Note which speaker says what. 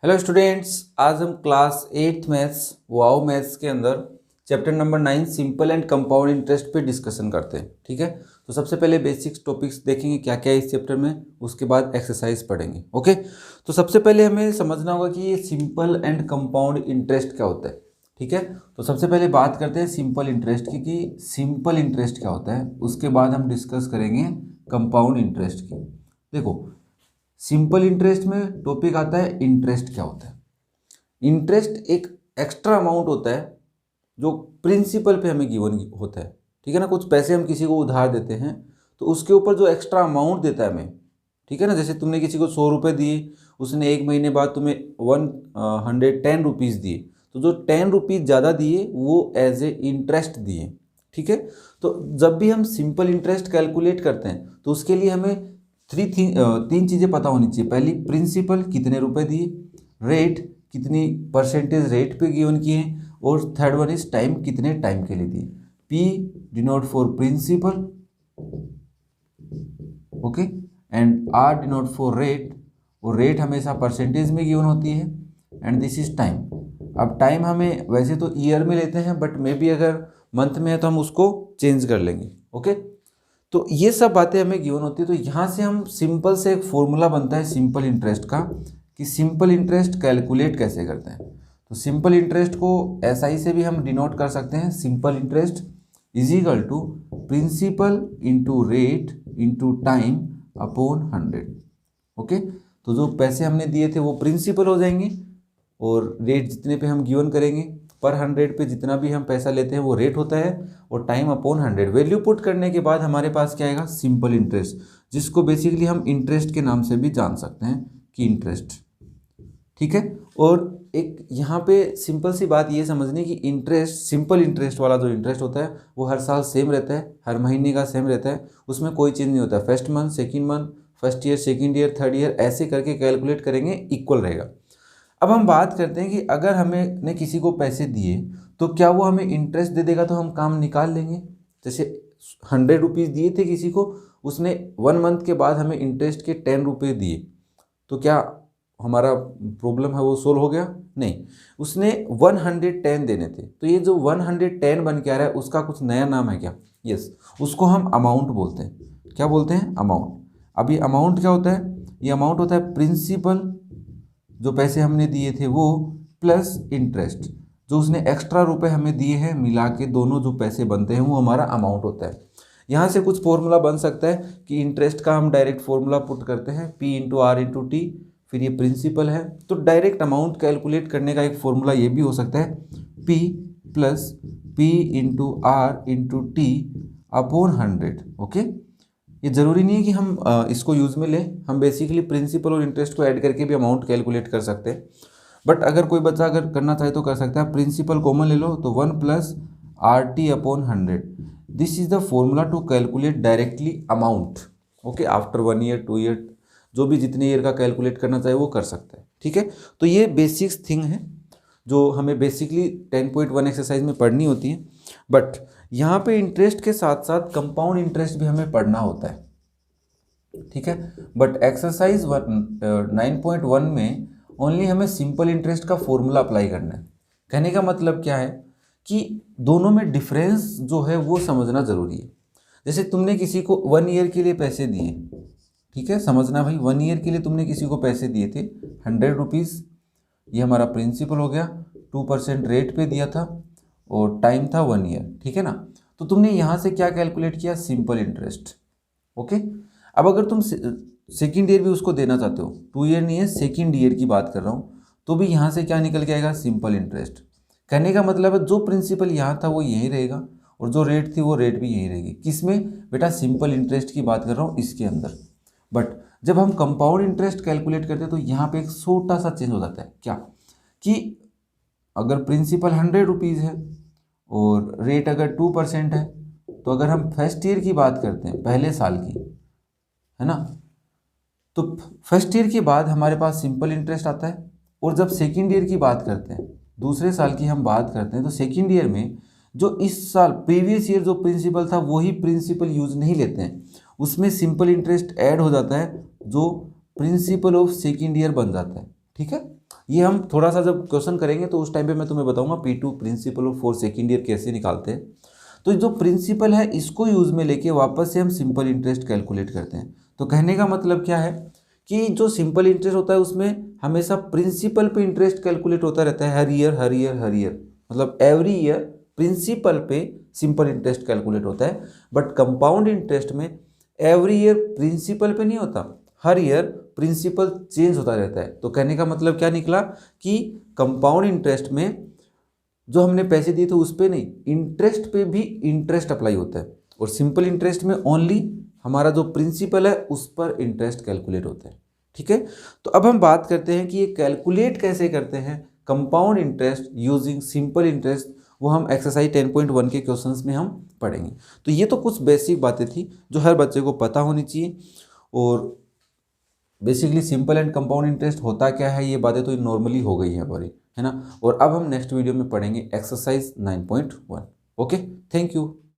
Speaker 1: Hello students, आज हम class 8 maths wow maths के अंदर chapter number 9 simple and compound interest पे डिस्कशन करते हैं। ठीक है, तो सबसे पहले बेसिक्स टॉपिक्स देखेंगे क्या क्या है इस चैप्टर में, उसके बाद एक्सरसाइज पढ़ेंगे। ओके, तो सबसे पहले हमें समझना होगा कि ये सिंपल एंड कंपाउंड इंटरेस्ट क्या होता है। ठीक है, तो सबसे पहले बात करते हैं सिंपल इंटरेस्ट की कि सिंपल इंटरेस्ट क्या होता है, उसके बाद हम डिस्कस करेंगे कंपाउंड इंटरेस्ट की। देखो, सिंपल इंटरेस्ट में टॉपिक आता है इंटरेस्ट क्या होता है। इंटरेस्ट एक एक्स्ट्रा अमाउंट होता है जो प्रिंसिपल पे हमें गिवन होता है। ठीक है ना, कुछ पैसे हम किसी को उधार देते हैं तो उसके ऊपर जो एक्स्ट्रा अमाउंट देता है हमें, ठीक है ना, जैसे तुमने किसी को 100 रुपये दिए, उसने 1 महीने बाद तुम्हें 110 रुपीज़ दिए, तो जो 10 रुपीज़ ज़्यादा दिए वो एज ए इंटरेस्ट दिए। ठीक है, तो जब भी हम सिंपल इंटरेस्ट कैलकुलेट करते हैं तो उसके लिए हमें तीन चीज़ें पता होनी चाहिए। पहली, प्रिंसिपल कितने रुपए दिए, रेट कितनी परसेंटेज रेट पे गिवन किए हैं, और थर्ड वन इज टाइम कितने टाइम के लिए दिए। P denote for principal, okay, and R denote for rate, और रेट हमेशा परसेंटेज में गिवन होती है, एंड दिस इज टाइम। अब टाइम हमें वैसे तो ईयर में लेते हैं, बट मे बी अगर मंथ में है तो हम उसको चेंज कर लेंगे। ओके, तो ये सब बातें हमें गिवन होती है। तो यहाँ से हम सिंपल से एक फॉर्मूला बनता है सिंपल इंटरेस्ट का कि सिंपल इंटरेस्ट कैलकुलेट कैसे करते हैं। तो सिंपल इंटरेस्ट को एसआई से भी हम डिनोट कर सकते हैं। Simple interest is equal to principal into rate into time upon 100। Okay, तो जो पैसे हमने दिए थे वो प्रिंसिपल हो जाएंगे, और रेट जितने पे हम गिवन करेंगे पर 100 पे जितना भी हम पैसा लेते हैं वो रेट होता है, और टाइम अपॉन 100 वैल्यू पुट करने के बाद हमारे पास क्या आएगा, सिंपल इंटरेस्ट, जिसको बेसिकली हम इंटरेस्ट के नाम से भी जान सकते हैं कि इंटरेस्ट। ठीक है, और एक यहाँ पे सिंपल सी बात ये समझनी कि इंटरेस्ट, सिंपल इंटरेस्ट वाला जो इंटरेस्ट होता है वो हर साल सेम रहता है, हर महीने का सेम रहता है, उसमें कोई चेंज नहीं होता। First month, second month, first year, second year, third year, ऐसे करके कैलकुलेट करेंगे, इक्वल रहेगा। अब हम बात करते हैं कि अगर हमें ने किसी को पैसे दिए तो क्या वो हमें इंटरेस्ट दे देगा तो हम काम निकाल लेंगे। जैसे 100 रुपीज़ दिए थे किसी को, उसने 1 मंथ के बाद हमें इंटरेस्ट के 10 रुपये दिए, तो क्या हमारा प्रॉब्लम है वो सोल्व हो गया? नहीं, उसने 110 देने थे, तो ये जो 110 बन के आ रहा है उसका कुछ नया नाम है क्या? यस, उसको हम अमाउंट बोलते हैं। क्या बोलते हैं? अमाउंट। अब ये अमाउंट क्या होता है? ये अमाउंट होता है प्रिंसिपल, जो पैसे हमने दिए थे वो, प्लस इंटरेस्ट, जो उसने एक्स्ट्रा रुपए हमें दिए हैं, मिला के दोनों जो पैसे बनते हैं वो हमारा अमाउंट होता है। यहाँ से कुछ फॉर्मूला बन सकता है कि इंटरेस्ट का हम डायरेक्ट फॉर्मूला पुट करते हैं, P into R into T, फिर ये प्रिंसिपल है, तो डायरेक्ट अमाउंट कैलकुलेट करने का एक फॉर्मूला ये भी हो सकता है, P plus P into R into T upon 100। Okay, ये ज़रूरी नहीं है कि हम इसको यूज़ में लें, हम बेसिकली प्रिंसिपल और इंटरेस्ट को ऐड करके भी अमाउंट कैलकुलेट कर सकते हैं। बट अगर कोई बच्चा अगर करना चाहे तो कर सकता है। प्रिंसिपल कॉमन ले लो तो 1 plus R T upon 100, this is the formula to calculate directly amount. Okay, after 1 year 2 year, जो भी जितने ईयर का कैलकुलेट करना चाहे वो कर सकता है। ठीक है, तो ये बेसिक्स थिंग है जो हमें बेसिकली 10.1 एक्सरसाइज में पढ़नी होती है। बट यहाँ पे इंटरेस्ट के साथ साथ कंपाउंड इंटरेस्ट भी हमें पढ़ना होता है। ठीक है, बट एक्सरसाइज 9.1 में ओनली हमें सिंपल इंटरेस्ट का फॉर्मूला अप्लाई करना है। कहने का मतलब क्या है कि दोनों में डिफरेंस जो है वो समझना ज़रूरी है। जैसे तुमने किसी को 1 ईयर के लिए पैसे दिए, ठीक है, समझना भाई, 1 ईयर के लिए तुमने किसी को पैसे दिए थे 100 रुपीज़, ये हमारा प्रिंसिपल हो गया, 2% रेट पे दिया था, और टाइम था 1 ईयर। ठीक है ना, तो तुमने यहाँ से क्या कैलकुलेट किया? Simple interest. ओके, अब अगर तुम सेकेंड ईयर भी उसको देना चाहते हो, 2 ईयर नहीं है, सेकेंड ईयर की बात कर रहा हूँ, तो भी यहाँ से क्या निकल के आएगा? Simple interest. कहने का मतलब है जो प्रिंसिपल यहाँ था वो यहीं रहेगा, और जो रेट थी वो रेट भी यहीं रहेगी। किसमें बेटा? सिंपल इंटरेस्ट की बात कर रहा हूँ, इसके अंदर। बट जब हम कंपाउंड इंटरेस्ट कैलकुलेट करते हैं तो यहाँ पे एक छोटा सा चेंज हो जाता है। क्या? कि अगर प्रिंसिपल 100 रुपीज़ है और रेट अगर 2% है, तो अगर हम फर्स्ट ईयर की बात करते हैं, पहले साल की, है ना, तो फर्स्ट ईयर के बाद हमारे पास सिंपल इंटरेस्ट आता है। और जब सेकेंड ईयर की बात करते हैं, दूसरे साल की हम बात करते हैं, तो सेकेंड ईयर में जो इस साल प्रीवियस ईयर जो प्रिंसिपल था वही प्रिंसिपल यूज नहीं लेते हैं, उसमें सिंपल इंटरेस्ट ऐड हो जाता है, जो प्रिंसिपल ऑफ सेकेंड ईयर बन जाता है। ठीक है, ये हम थोड़ा सा जब क्वेश्चन करेंगे तो उस टाइम पे मैं तुम्हें बताऊंगा P2 principal for second year कैसे निकालते हैं। तो जो प्रिंसिपल है इसको यूज़ में लेके वापस से हम सिंपल इंटरेस्ट कैलकुलेट करते हैं। तो कहने का मतलब क्या है कि जो सिंपल इंटरेस्ट होता है उसमें हमेशा प्रिंसिपल पे इंटरेस्ट कैलकुलेट होता रहता है, हर ईयर हर ईयर हर ईयर, मतलब एवरी ईयर प्रिंसिपल पे सिंपल इंटरेस्ट कैलकुलेट होता है। बट कंपाउंड इंटरेस्ट में एवरी ईयर प्रिंसिपल पे नहीं होता, हर ईयर प्रिंसिपल चेंज होता रहता है। तो कहने का मतलब क्या निकला कि कंपाउंड इंटरेस्ट में जो हमने पैसे दिए थे उस पर नहीं, इंटरेस्ट पे भी इंटरेस्ट अप्लाई होता है, और सिंपल इंटरेस्ट में ओनली हमारा जो प्रिंसिपल है उस पर इंटरेस्ट कैलकुलेट होता है। ठीक है, तो अब हम बात करते हैं कि ये कैलकुलेट कैसे करते हैं compound interest using simple interest, वो हम एक्सरसाइज 10.1 के क्वेश्चंस में हम पढ़ेंगे। तो ये तो कुछ बेसिक बातें थी जो हर बच्चे को पता होनी चाहिए, और basically simple and compound interest होता क्या है ये बातें तो नॉर्मली हो गई हैं हमारी, है ना। और अब हम नेक्स्ट वीडियो में पढ़ेंगे एक्सरसाइज 9.1। Okay, thank you.